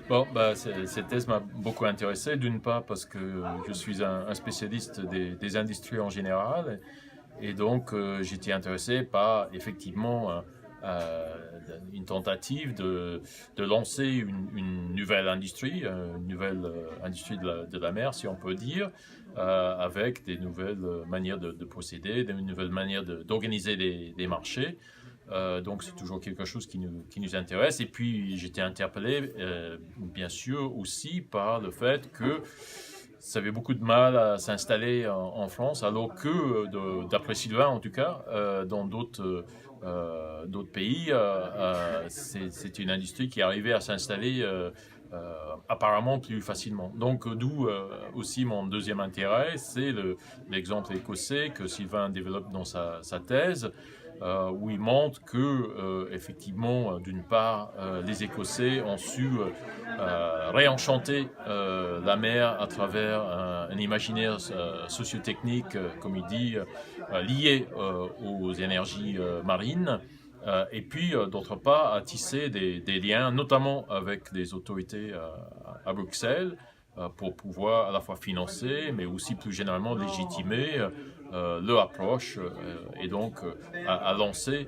Bon, cette thèse m'a beaucoup intéressé, d'une part parce que je suis un spécialiste des industries en général, et donc j'étais intéressé par effectivement euh, une tentative de lancer une nouvelle industrie, une nouvelle industrie de la mer, si on peut dire, avec des nouvelles manières de procéder, des nouvelles manières d'organiser des marchés. Donc c'est toujours quelque chose qui nous intéresse. Et puis j'étais interpellé, bien sûr, aussi par le fait que ça avait beaucoup de mal à s'installer en France, alors que, d'après Sylvain en tout cas, dans d'autres pays, c'est une industrie qui arrivait à s'installer apparemment plus facilement. Donc d'où aussi mon deuxième intérêt, c'est l'exemple écossais que Sylvain développe dans sa thèse, où il montre que, effectivement, d'une part, les Écossais ont su réenchanter la mer à travers un imaginaire sociotechnique, comme il dit, lié aux énergies marines. Et puis, d'autre part, à tisser des liens, notamment avec les autorités à Bruxelles, pour pouvoir à la fois financer, mais aussi plus généralement légitimer leur approche, et donc à lancer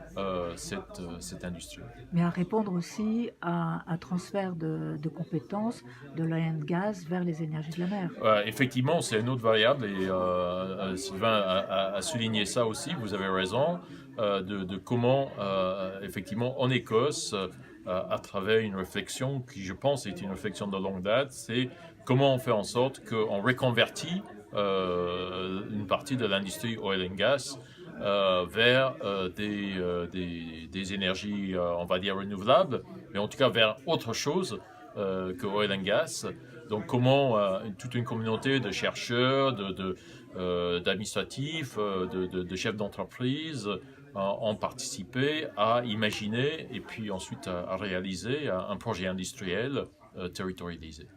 cette industrie. Mais à répondre aussi à un transfert de compétences de l'oil and gas vers les énergies de la mer. Effectivement, c'est une autre variable, et Sylvain a souligné ça aussi, vous avez raison, de comment, effectivement, en Écosse, à travers une réflexion qui, je pense, est une réflexion de longue date, c'est comment on fait en sorte qu'on reconvertit une partie de l'industrie oil and gas vers des énergies, on va dire, renouvelables, mais en tout cas vers autre chose que oil and gas. Donc comment toute une communauté de chercheurs, d'administratifs, de chefs d'entreprise ont participé à imaginer et puis ensuite à réaliser un projet industriel territorialisé.